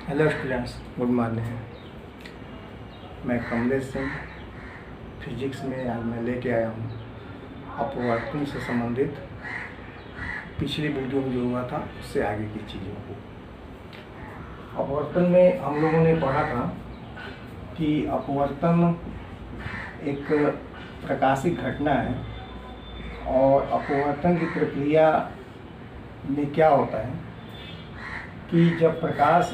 Hello students, good morning. मैं Kamlesh Singh physics में आज मैं लेके आया हूँ अपवर्तन से संबंधित पिछली वीडियो में जो हुआ था उससे आगे की चीज़ों को। अपवर्तन में हम लोगों ने पढ़ा था कि अपवर्तन एक प्रकाशिक घटना है और अपवर्तन की प्रक्रिया में क्या होता है कि जब प्रकाश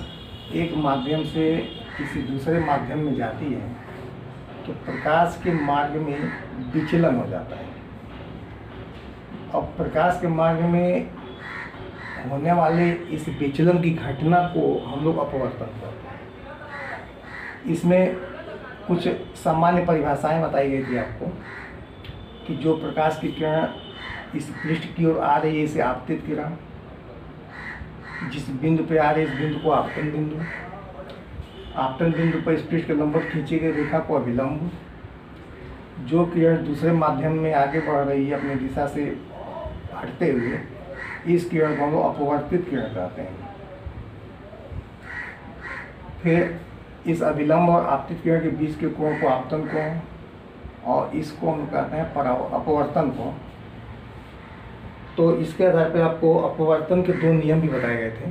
एक माध्यम से किसी दूसरे माध्यम में जाती है तो प्रकाश के मार्ग में विचलन हो जाता है। अब प्रकाश के मार्ग में होने वाले इस विचलन की घटना को हम लोग अपवर्तन कहते हैं। इसमें कुछ सामान्य परिभाषाएं बताई गई थी आपको कि जो प्रकाश की किरण इस पृष्ठ की ओर आ रही है इसे आपतित किरण, जिस बिंदु पे आ रही है इस बिंदु को आपतन बिंदु, आपतन बिंदु पर इस पृष्ठ के लंबवत खींची गई रेखा को अभिलंब, जो किरण दूसरे माध्यम में आगे बढ़ रही है अपनी दिशा से हटते हुए, इस किरण को हम लोग अपवर्तित किरण कहते हैं। फिर इस अभिलंब और आपतित किरण के बीच के कोण को आपतन कोण और इस कोण को कहते हैं अपवर्तन कोण। तो इसके आधार पर आपको अपवर्तन के दो नियम भी बताए गए थे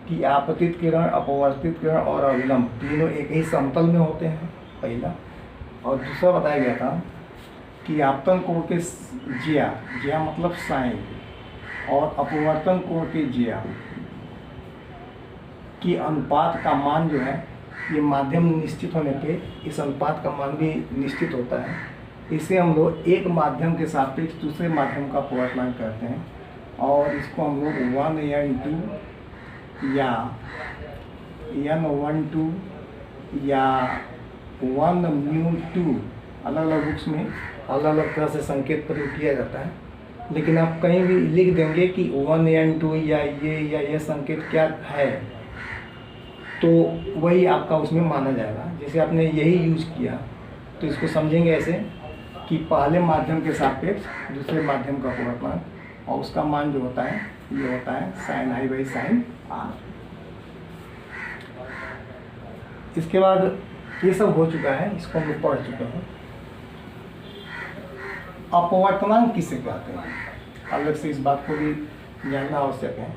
कि आपतित किरण, अपवर्तित किरण और अविलंब तीनों एक ही समतल में होते हैं पहला, और दूसरा बताया गया था कि आपतन कोण के ज्या मतलब साइन और अपवर्तन कोण के ज्या की अनुपात का मान जो है ये माध्यम निश्चित होने पे इस अनुपात का मान भी निश्चित होता है। इसे हम लोग एक माध्यम के सापेक्ष दूसरे माध्यम का अपवर्तन करते हैं और इसको हम लोग 1n2 या n12 या 1μ2 अलग अलग बुक्स में अलग अलग तरह से संकेत प्रयोग किया जाता है, लेकिन आप कहीं भी लिख देंगे कि 1n2 या ये संकेत क्या है तो वही आपका उसमें माना जाएगा। जैसे आपने यही यूज़ किया तो इसको समझेंगे ऐसे कि पहले माध्यम के सापेक्ष दूसरे माध्यम का अपवर्तन और उसका मान जो होता है ये होता है sin i by sin r। इसके बाद ये सब हो चुका है, इसको हम लोग पढ़ चुके हैं। अपवर्तनांक किसे कहते हैं, अलग से इस बात को भी जानना आवश्यक है।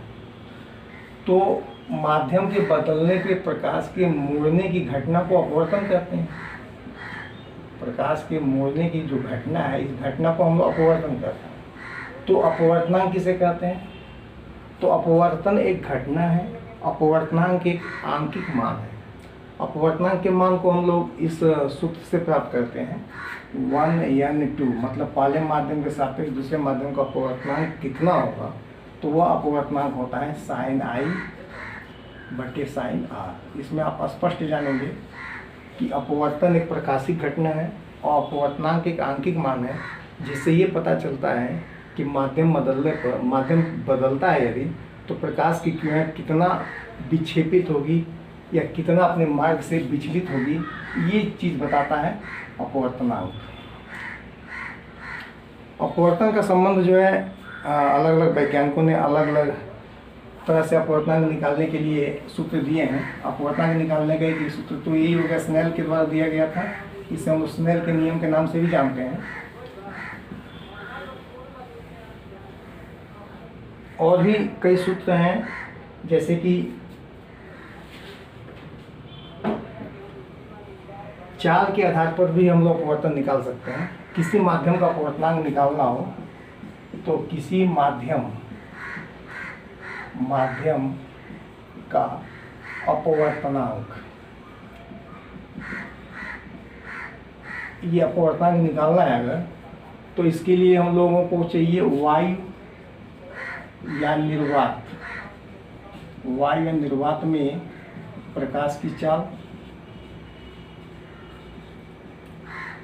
तो माध्यम के बदलने पे प्रकाश के मुड़ने की घटना को अपवर्तन कहते हैं। प्रकाश के मुड़ने की जो घटना है इस घटना को हम लोग अपवर्तन कहते हैं। तो अपवर्तनांक किसे कहते हैं? तो अपवर्तन एक घटना है, अपवर्तनांक एक आंकिक मान है। अपवर्तनांक के मान को हम लोग इस सूत्र से प्राप्त करते हैं 1n2, मतलब पहले माध्यम के सापेक्ष दूसरे माध्यम का अपवर्तनांक कितना होगा तो वह अपवर्तनांक होता है sin i बटे sin r। इसमें आप स्पष्ट जानेंगे कि अपवर्तन एक प्रकाशिक घटना है और अपवर्तनांक एक आंकिक मान है, जिससे ये पता चलता है कि माध्यम बदलता है यदि तो प्रकाश की किरण कितना विक्षेपित होगी या कितना अपने मार्ग से विचलित होगी, ये चीज़ बताता है अपवर्तनांक। अपवर्तन का संबंध जो है अलग अलग वैज्ञानिकों ने अलग अलग तरह से अपवर्तनांक निकालने के लिए सूत्र दिए हैं। अपवर्तनांक निकालने का एक सूत्र तो यही हो गया, स्नेल के द्वारा दिया गया था। इसे हम स्नेल के नियम के नाम से भी जानते हैं। और भी कई सूत्र हैं, जैसे कि चाल के आधार पर भी हम लोग अपवर्तन निकाल सकते हैं। किसी माध्यम का अपवर्तनांक निकालना हो तो किसी माध्यम का अपवर्तनांक, ये अपवर्तनांक निकालना है अगर, तो इसके लिए हम लोगों को चाहिए वायु या निर्वात में प्रकाश की चाल।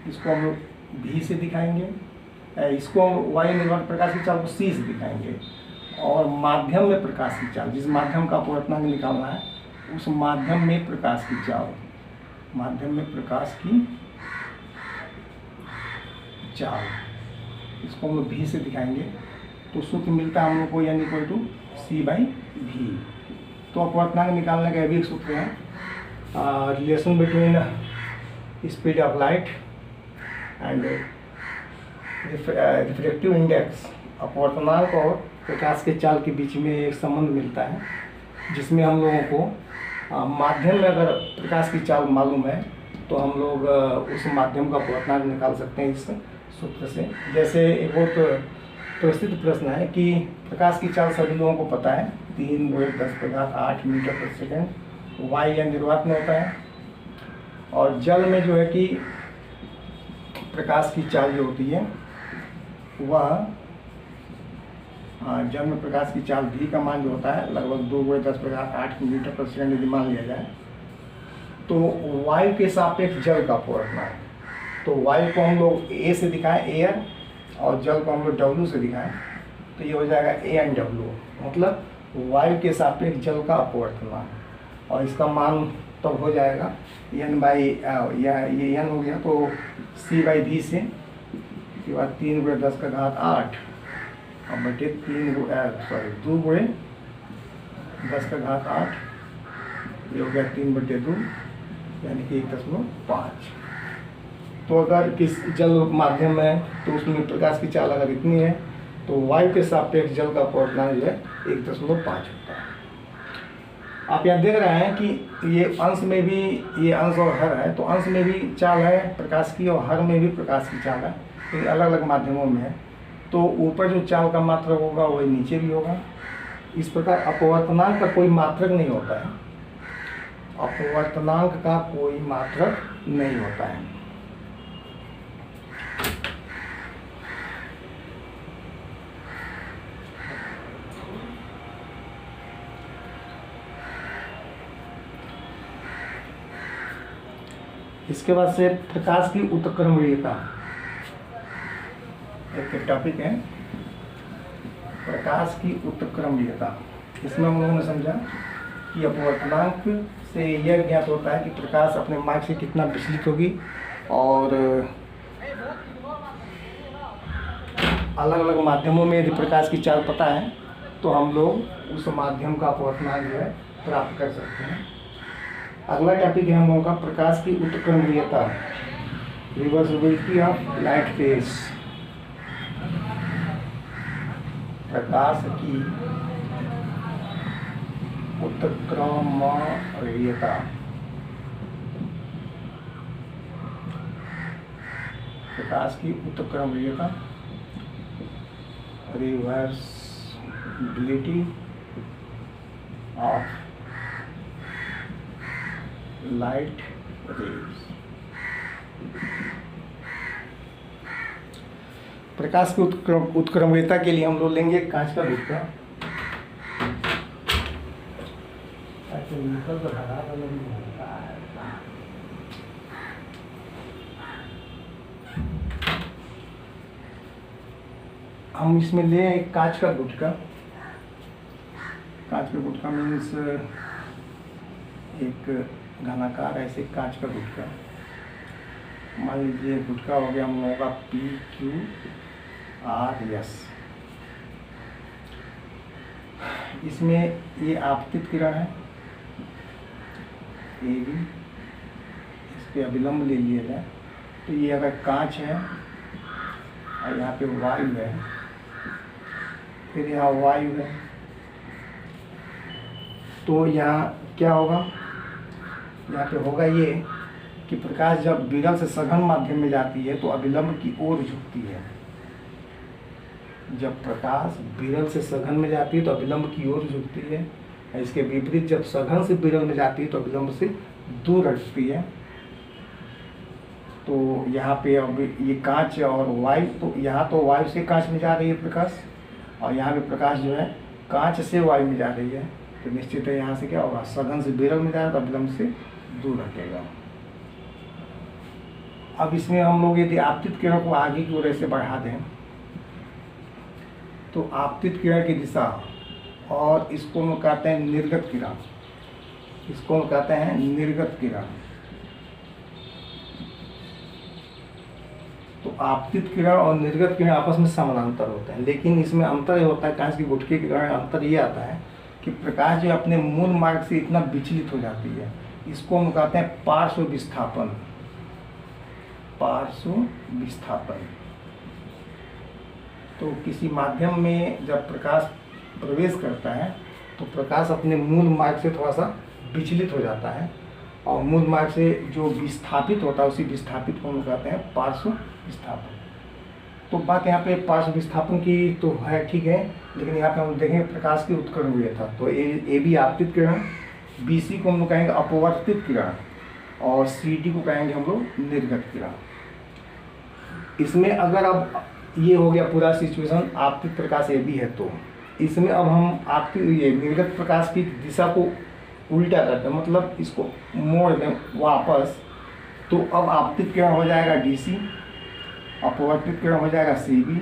इसको हम लोग V से दिखाएंगे, इसको वायु निर्वात प्रकाश की चाल को C से दिखाएंगे। और माध्यम में प्रकाश की चाल, जिस माध्यम का अपवर्तनांक निकालना है उस माध्यम में प्रकाश की चाल, इसको हम लोग V से दिखाएंगे। तो सूत्र मिलता है हम लोग को n = C/V। तो अपवर्तनांक निकालने का भी एक सूत्र है, relation between speed of light and refractive index. अपवर्तनांक और प्रकाश के चाल के बीच में एक संबंध मिलता है, जिसमें हम लोगों को माध्यम में अगर प्रकाश की चाल मालूम है तो हम लोग उस माध्यम का अपवर्तनांक निकाल सकते हैं इस सूत्र से। जैसे एक बहुत प्रसिद्ध प्रश्न है कि प्रकाश की चाल सभी लोगों को पता है, 3×10⁸ मीटर पर सेकेंड वायु या निर्वात में होता है। और जल में जो है कि प्रकाश की चाल जो होती है वह जल में प्रकाश की चाल v का मान जो होता है लगभग 2×10⁸ मीटर पर सेकेंड यदि मान लिया जाए, तो वायु के सापेक्ष जल का अपवर्तनांक, तो वायु को हम लोग a से दिखाएं एयर और जल को हम लोग W से दिखाएं, तो ये हो जाएगा ANW, मतलब वायु के सापेक्ष जल का अपवर्तनांक। और इसका मान तब हो जाएगा ये n हो गया तो C/v से, उसके बाद 3×10⁸ और बटे 2×10⁸, ये हो गया 3/2 यानी कि 1.5। तो अगर किस जल माध्यम में है तो उसमें प्रकाश की चाल अगर इतनी है तो वायु के सापेक्ष जल का अपवर्तनांक जो है 1.5 होता है। आप यहाँ देख रहे हैं कि ये अंश में भी, ये अंश और हर है, तो अंश में भी चाल है प्रकाश की और हर में भी प्रकाश की चाल है, तो अलग अलग माध्यमों में है। तो ऊपर जो चाल का मात्रक होगा वही नीचे भी होगा। इस प्रकार अपवर्तनांक का कोई मात्रक नहीं होता है, अपवर्तनांक का कोई मात्रक नहीं होता है। इसके बाद से प्रकाश की उत्क्रमणीयता एक टॉपिक है, प्रकाश की उत्क्रमणीयता। इसमें हम लोगों ने समझा कि अपवर्तनांक से यह ज्ञात होता है कि प्रकाश अपने मार्ग से कितना विचलित होगी, और अलग अलग माध्यमों में यदि प्रकाश की चाल पता है तो हम लोग उस माध्यम का अपवर्तनांक जो है प्राप्त कर सकते हैं। अगला टॉपिक है हम लोगों का प्रकाश की उत्क्रमणीयता, रिवर्सिबिलिटी ऑफ लाइट फेज। प्रकाश की उत्क्रमणीयता, प्रकाश की उत्क्रमणीयता, रिवर्सिबिलिटी ऑफ लाइट रेज। प्रकाश की उत्क्रमणीयता के लिए हम लोग लेंगे कांच का गुटका। हम इसमें ले एक कांच का गुटका। कांच का गुटका मीन्स एक घनाकार ऐसे कांच का गुटका। मान लीजिए गुटका हो गया हम लोगों का PQRS। इसमें ये आपतित किरण है AB, इस पर अभिलंब ले लिया जाए तो ये अगर कांच है और यहाँ पे वायु है, फिर यहाँ वायु है, तो यहाँ क्या होगा, यहाँ पे होगा ये कि प्रकाश जब विरल से सघन माध्यम में जाती है तो अभिलंब की ओर झुकती है। जब प्रकाश विरल से सघन में जाती है तो अभिलंब की ओर झुकती है। इसके विपरीत जब सघन से विरल में जाती है तो अभिलंब से दूर हटती है। तो यहाँ पे अब ये कांच और वायु, तो यहाँ तो वायु से कांच में जा रही है प्रकाश, और यहाँ पे प्रकाश जो है कांच से वायु में जा रही है, तो निश्चित है यहाँ से क्या होगा, सघन से विरल में जाएगा तो अभिलंब से दूर हटेगा। अब इसमें हम लोग यदि आपतित किरण को आगे की ओर ऐसे बढ़ा दें तो आपतित किरण की दिशा, और इसको हम कहते हैं निर्गत किरण, इसको हम कहते हैं निर्गत किरण। तो आपतित किरण और निर्गत किरण आपस में समानांतर होते हैं, लेकिन इसमें अंतर ये होता है, कांच की गुटके की किरण अंतर ये आता है कि प्रकाश जो अपने मूल मार्ग से इतना विचलित हो जाती है, इसको हम कहते हैं पार्श्व विस्थापन। पार्श्व विस्थापन। तो किसी माध्यम में जब प्रकाश प्रवेश करता है तो प्रकाश अपने मूल मार्ग से थोड़ा सा विचलित हो जाता है, और मूल मार्ग से जो विस्थापित होता है उसी विस्थापित को हम कहते हैं पार्श्व विस्थापन। तो बात यहाँ पे पार्श्व विस्थापन की तो है, ठीक है, लेकिन यहाँ पे हम देखेंगे प्रकाश की उत्कर्षणीयता। तो ए बी आपतित किरण, बी सी को हम लोग कहेंगे अपवर्तित किरण, और सी डी को कहेंगे हम लोग निर्गत किरण। इसमें अगर अब ये हो गया पूरा सिचुएशन, आपतित प्रकाश ए बी है, तो इसमें अब हम आपकी ये निर्गत प्रकाश की दिशा को उल्टा करते हैं, मतलब इसको मोड़ दें वापस। तो अब आपतित किरण हो जाएगा डी सी, अपवर्तित किरण हो जाएगा सी बी,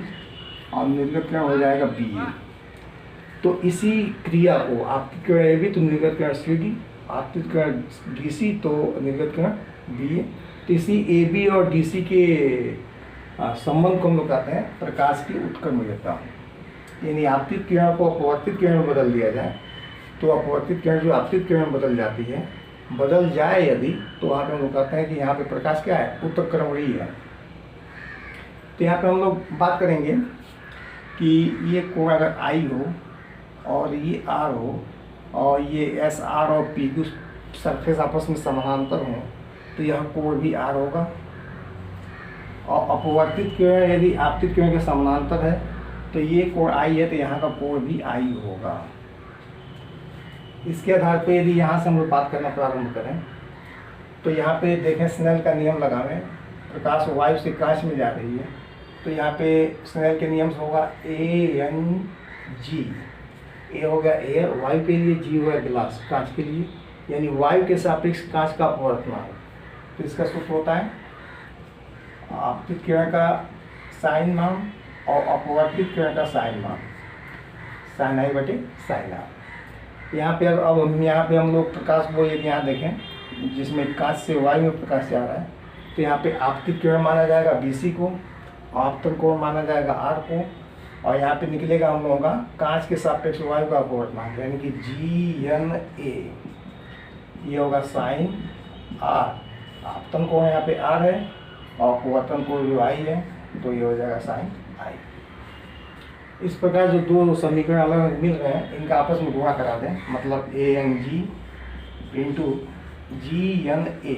और निर्गत किरण हो जाएगा बी ए। तो इसी क्रिया को आपतित किरण ए बी तो निर्गत किरण सी डी, आपतित किरण डी सी तो निर्गत किरण बी ए। तो इसी ए बी और डी सी के संबंध को हम लोग कहते हैं प्रकाश की उत्कर्षणीयता। यानी आपतित किरण को अपवर्तित किरण में बदल दिया जाए तो अपवर्तित किरण जो आपतित किरण में बदल जाती है, बदल जाए यदि, तो वहाँ पे हम लोग कहते हैं कि यहाँ पे प्रकाश क्या है, उत्कर्षणीय है। तो यहाँ पे हम लोग बात करेंगे कि ये कोण अगर आई हो और ये आर हो और ये एस आर और पी क्यू सरफेस आपस में समानांतर हो, तो यह कोण भी आर होगा। और अपवर्तित किरण यदि आपतित किरण के समानांतर है तो ये कोण आई है, तो यहाँ का कोण भी आई होगा। इसके आधार पे यदि यहाँ से हम लोग बात करना प्रारंभ करें तो यहाँ पे देखें स्नेल का नियम लगावें, प्रकाश वायु से कांच में जा रही है, तो यहाँ पे स्नेल के नियम से होगा ए एन जी। ए हो गया एयर वायु के लिए, जी हो गया गिलास कांच के लिए, यानी वायु के सापेक्ष कांच का अपवर्तनांक। तो इसका सूत्र होता है आपतित किरण का साइन मान और अपवर्तित किरण का साइन मान, साइन आई बटे साइन आर। यहाँ पे अब हम लोग प्रकाश को यदि यहाँ देखें जिसमें कांच से वायु में प्रकाश जा रहा है, तो यहाँ पे आपतित किरण माना जाएगा बी सी को, आपतन कोण माना जाएगा आर को, और यहाँ पे निकलेगा हम लोगों का कांच के सापेक्ष वायु का अपवर्तनांक, यानी कि जी एन ए। ये होगा साइन आर, आपतन कोण यहाँ पे आर है और अपवर्तन कोण जो आई है, तो ये हो जाएगा साइन आई। इस प्रकार जो दो समीकरण अलग अलग मिल रहे हैं इनका आपस में गुणा करा दें, मतलब A N G into G N A,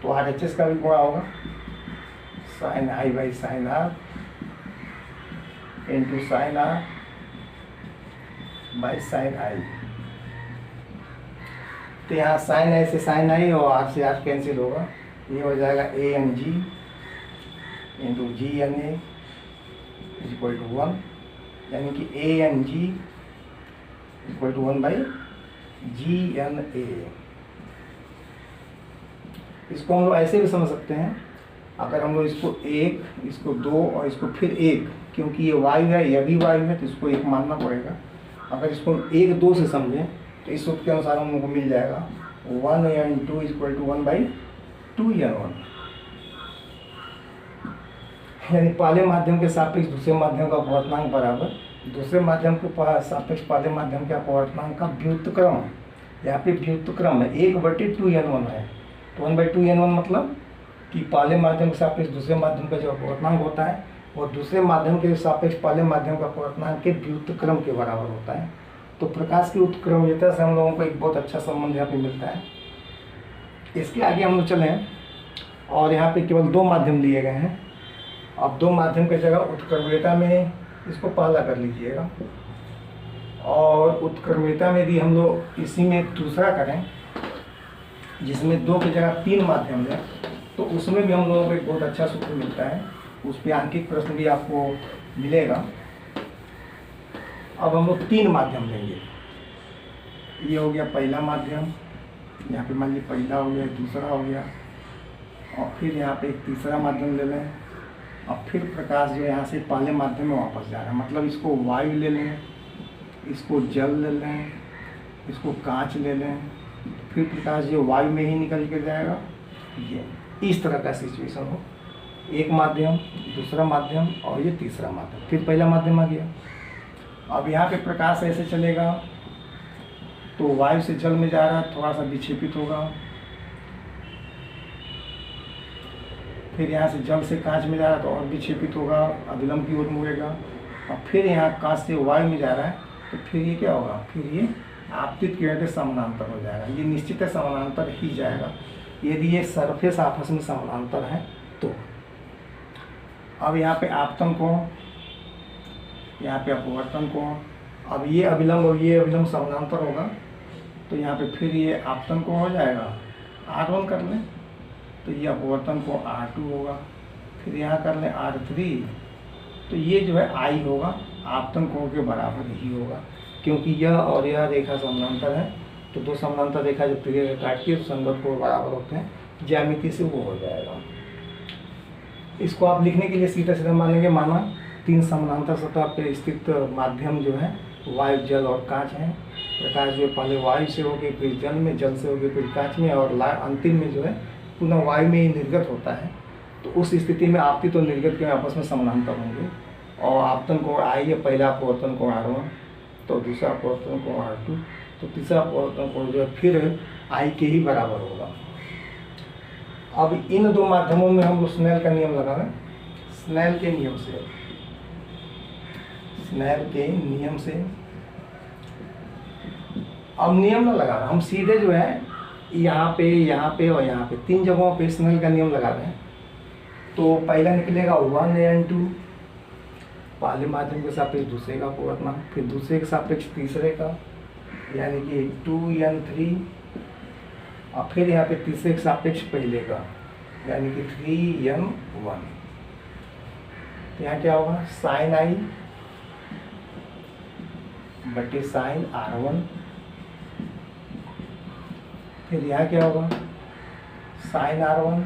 तो आर एच एस का भी गुणा होगा sine I by sine R into sine R by sine I. तो यहाँ साइन आई से साइन आई और आर से आर कैंसिल होगा, ये हो जाएगा A N G into G N A is equal to 1, यानी कि A N G equal to 1 by G N A. इसको हम लोग ऐसे भी समझ सकते हैं, अगर हम लोग इसको 1, इसको 2 और इसको फिर 1, क्योंकि ये वायु है यह भी वायु है तो इसको 1 मानना पड़ेगा। अगर इसको 1 2 से समझें तो इस सूत्र के अनुसार हम लोग को मिल जाएगा 1n2 equal to 1 by 2n1, यानी पहले माध्यम के सापेक्ष दूसरे माध्यम का अपवर्तनांक बराबर दूसरे माध्यम के सापेक्ष पहले माध्यम के अपवर्तनांक का व्युत्क्रम। यहाँ पे व्युत्क्रम है 1/2n1 है, तो 1/2n1 मतलब कि पहले माध्यम के सापेक्ष दूसरे माध्यम का जो अपवर्तनांक होता है वो दूसरे माध्यम के सापेक्ष पहले माध्यम का अपवर्तनांक के व्युत्क्रम के बराबर होता है। तो प्रकाश की उत्क्रमणीयता से हम लोगों को एक बहुत अच्छा संबंध यहाँ पे मिलता है। इसके आगे हम लोग चलें, और यहाँ पे केवल 2 माध्यम लिए गए हैं। अब 2 माध्यम की जगह उत्क्रमणीयता में इसको पहला कर लीजिएगा, और उत्क्रमणीयता में यदि हम लोग इसी में दूसरा करें जिसमें 2 की जगह 3 माध्यम है, तो उसमें भी हम लोगों को एक बहुत अच्छा सूत्र मिलता है, उस पर आंकिक प्रश्न भी आपको मिलेगा। अब हम लोग 3 माध्यम लेंगे, ये हो गया पहला माध्यम, यहाँ पे मान लीजिए पहला हो गया, दूसरा हो गया, और फिर यहाँ पे एक तीसरा माध्यम ले लें, और फिर प्रकाश जो यहाँ से पहले माध्यम में वापस जा रहा है, मतलब इसको वायु ले लें, इसको जल ले लें, इसको कांच ले लें, फिर प्रकाश जो वायु में ही निकल के जाएगा। ये इस तरह का सिचुएशन हो, एक माध्यम, दूसरा माध्यम और ये तीसरा माध्यम, फिर पहला माध्यम आ गया। अब यहाँ पे प्रकाश ऐसे चलेगा तो वायु से जल में जा रहा है, थोड़ा सा विक्षेपित होगा। फिर यहाँ से जल से कांच में जा रहा है तो और विक्षेपित होगा, अभिलंब की ओर मुड़ेगा। और फिर यहाँ कांच से वायु में जा रहा है तो फिर ये क्या होगा, फिर ये आपतित किरण के समानांतर हो जाएगा। ये निश्चित है समानांतर ही जाएगा यदि ये सरफेस आपस में समानांतर है तो। अब यहाँ पे आपतन कोण, यहाँ पे अपवर्तन कोण। अब ये अभिलंब और ये अभिलंब समानांतर होगा तो यहाँ पे फिर ये आपतन कोण हो जाएगा, R1 कर लें तो ये अपवर्तन कोण R2 होगा। फिर यहाँ कर लें R3 तो ये जो है I होगा, आपतन कोण के बराबर ही होगा, क्योंकि यह और यह रेखा समानांतर है। तो दो समानांतर रेखा जब त्रिज्या काटती है तो संगत कोण बराबर होते हैं, ज्यामिति से वो हो जाएगा। इसको आप लिखने के लिए सीधा सीधा मानेंगे, माना तीन समानांतर सतह पर स्थित माध्यम जो है वायु, जल और कांच है। प्रकाश जो पहले वायु से होकर फिर जल में, जल से होकर फिर कांच में, और अंतिम में जो है पुनः वायु में ही निर्गत होता है। तो उस स्थिति में आपतित और निर्गत के आपस में समानांतर होंगे। और आपतन कोण I है, पहला अपवर्तन कोण R1, तो दूसरा अपवर्तन कोण R2, तो तीसरा अपवर्तन कोण जो है फिर I के ही बराबर होगा। अब इन दो माध्यमों में हम लोग स्नेल का नियम लगा रहे हैं। स्नेल के नियम से, स्नेल के नियम से अब नियम ना लगा रहे, हम सीधे जो है यहाँ पे और यहाँ पे तीन जगहों पे स्नेल का नियम लगा रहे हैं। तो पहला निकलेगा 1n2, पहले माध्यम के सापेक्ष दूसरे का अपवर्तनांक, फिर दूसरे के सापेक्ष तीसरे का, यानी कि 2n3, और फिर यहाँ पे तीसरे के सापेक्ष पहले का, यानी कि 3n1। तो यहाँ क्या होगा, साइन I बटे साइन R1। फिर यहाँ क्या होगा, साइन R1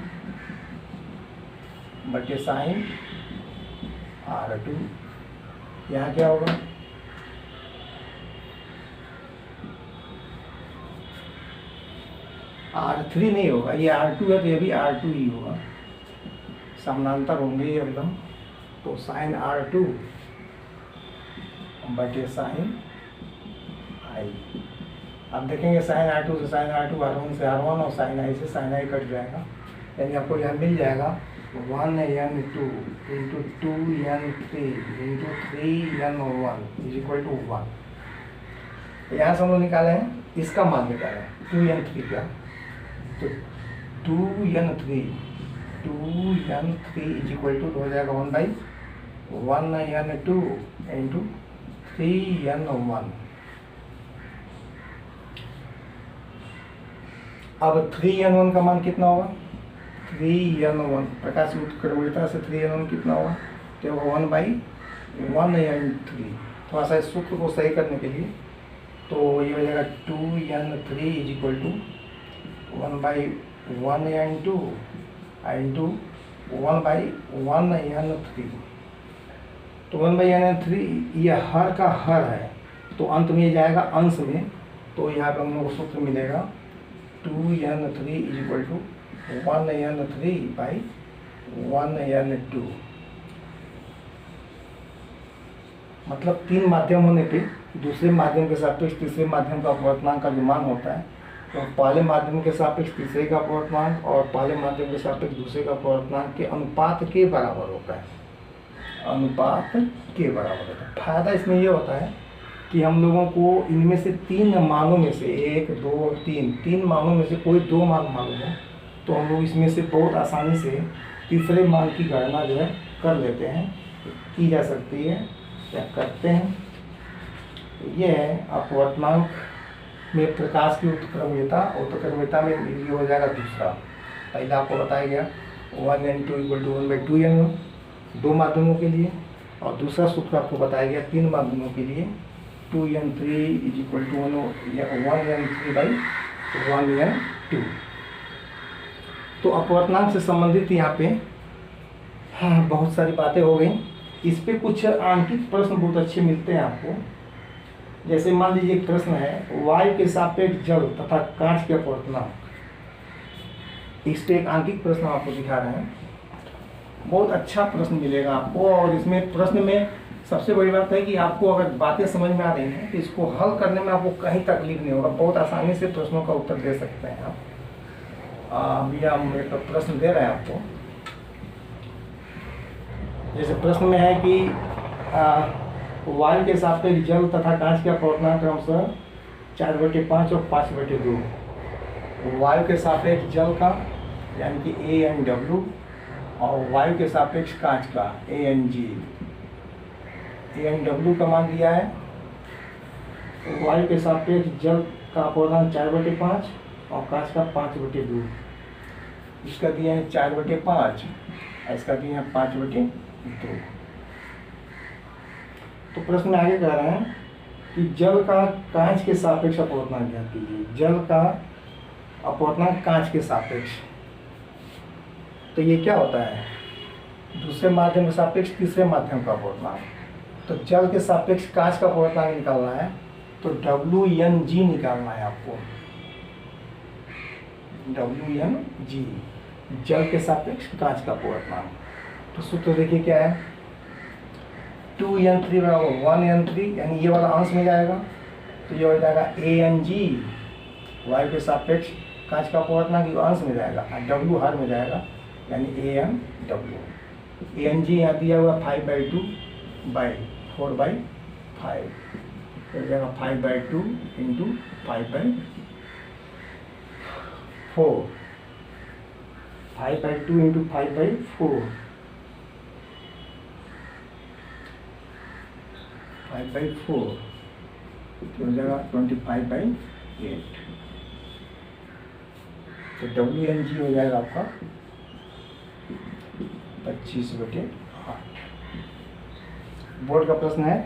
बटे साइन R2। यहाँ क्या होगा, R3 नहीं होगा, ये R2 है तो ये भी R2 ही होगा, समानांतर होंगे ये अभिलंब। तो साइन R2 बटे साइन I। अब देखेंगे साइन R2 से साइन R2, R1 से R1 और साइन I से साइन I कट जाएगा, यानी आपको यहाँ मिल जाएगा 1n2 into 2n3 into 3n1 is equal to 1। यहाँ से हम लोग निकाले हैं, इसका मान निकालें 2n3 का, तो 2n3 इज इक्वल टू हो जाएगा 1/1n2 इंटू 3n1। अब 3n1 का मान कितना होगा, 3n1 प्रकाश उत्क्रमणिकता से 3n1 कितना होगा, तो 1/1n3। थोड़ा सा इस सूत्र को सही करने के लिए तो ये हो जाएगा 2n3 is equal to 1/1n2 into 1/1n3। तो 1/1n3 ये हर का हर है, तो अंत में ये जाएगा अंश में, तो यहाँ पे हम लोग को सूत्र मिलेगा 2n3 is equal to 1n3/1n2। मतलब तीन माध्यम होने पे दूसरे माध्यम के सापेक्ष तीसरे माध्यम का अपवर्तनांक का जो मान होता है, तो पहले माध्यम के सापेक्ष तीसरे का अपवर्तनांक और पहले माध्यम के सापेक्ष दूसरे का अपवर्तनांक के अनुपात के बराबर होता है, अनुपात के बराबर होता है। फायदा इसमें ये होता है कि हम लोगों को इनमें से तीन मानों में से 1, 2, 3 मानों में से कोई दो मान मालूम है तो हम लोग इसमें से बहुत आसानी से तीसरे मान की गणना जो है कर लेते हैं, की जा सकती है या करते हैं। ये है अपवर्तनांक में प्रकाश की उत्क्रमणीयता। उत्क्रमणीयता में ये हो जाएगा दूसरा, पहला आपको बताया गया 1n2 इक्वल टू 1/2n1 दो माध्यमों के लिए, और दूसरा सूत्र आपको बताया गया तीन माध्यमों के लिए 2n3 is equal to 1n3/1n2। तो अपवर्तनांक से संबंधित यहाँ पे बहुत सारी बातें हो गई। इस पे कुछ आंकिक प्रश्न बहुत अच्छे मिलते हैं आपको। जैसे मान लीजिए एक प्रश्न है, वायु के सापेक्ष जल तथा कांच के अपवर्तनांक। इस पे एक आंकिक प्रश्न आपको दिखा रहे हैं, बहुत अच्छा प्रश्न मिलेगा आपको। और इसमें प्रश्न में सबसे बड़ी बात है कि आपको अगर बातें समझ में आ रही हैं तो इसको हल करने में आपको कहीं तकलीफ नहीं होगा, बहुत आसानी से प्रश्नों का उत्तर दे सकते हैं आप। अभी हम एक प्रश्न दे रहे हैं आपको। जैसे प्रश्न में है कि वायु के सापेक्ष जल तथा कांच का अपवर्तनांक क्रमशः 4/5 और 5/2। वायु के सापेक्ष जल का यानी कि AnW और वायु के सापेक्ष कांच का AnG। AnW का मान दिया है, वायु के सापेक्ष जल का अपवर्तनांक 4/5 और कांच का 5/2। इसका दिया है 4/5, इसका दिया है 5/2। तो प्रश्न में आगे कह रहे हैं कि जल का कांच के सापेक्ष अपवर्तनांक ज्ञात कीजिए। जल का अपवर्तनांक कांच के सापेक्ष, तो ये क्या होता है? दूसरे माध्यम के सापेक्ष तीसरे माध्यम का अपवर्तनांक। तो जल के सापेक्ष कांच का अपवर्तनांक निकालना है तो WnG निकालना है आपको। WnG जल के सापेक्ष कांच का अपवर्तनांक। तो सूत्र देखिए क्या है, 2n3 बराबर 1n3, यानी ये वाला अंश में जाएगा तो ये हो जाएगा AnG, वायु के सापेक्ष कांच का अपवर्तनांक ये अंश में जाएगा और W हर में जाएगा यानी AnW। AnG यहाँ दिया हुआ 5/2/4/5, हो जाएगा 5/2 इंटू 5/4, 5/2 इंटू 5/4, 5/4 हो जाएगा 25/8। तो WnG हो जाएगा आपका 25/8। बोर्ड का प्रश्न है।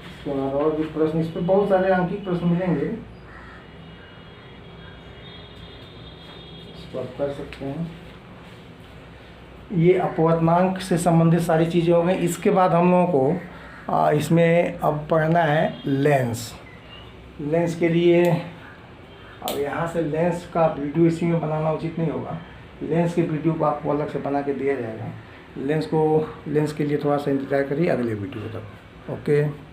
इसके बाद और भी प्रश्न, इस पर बहुत सारे अंकित प्रश्न मिलेंगे, इसको आप कर सकते हैं। ये अपवर्तनांक से संबंधित सारी चीज़ें हो गई। इसके बाद हम लोगों को इसमें अब पढ़ना है लेंस। लेंस के लिए अब यहाँ से लेंस का वीडियो इसी में बनाना उचित नहीं होगा। लेंस के वीडियो को आपको अलग से बना के दिया जाएगा। लेंस के लिए थोड़ा सा इंतज़ार करिए अगले वीडियो तक। ओके।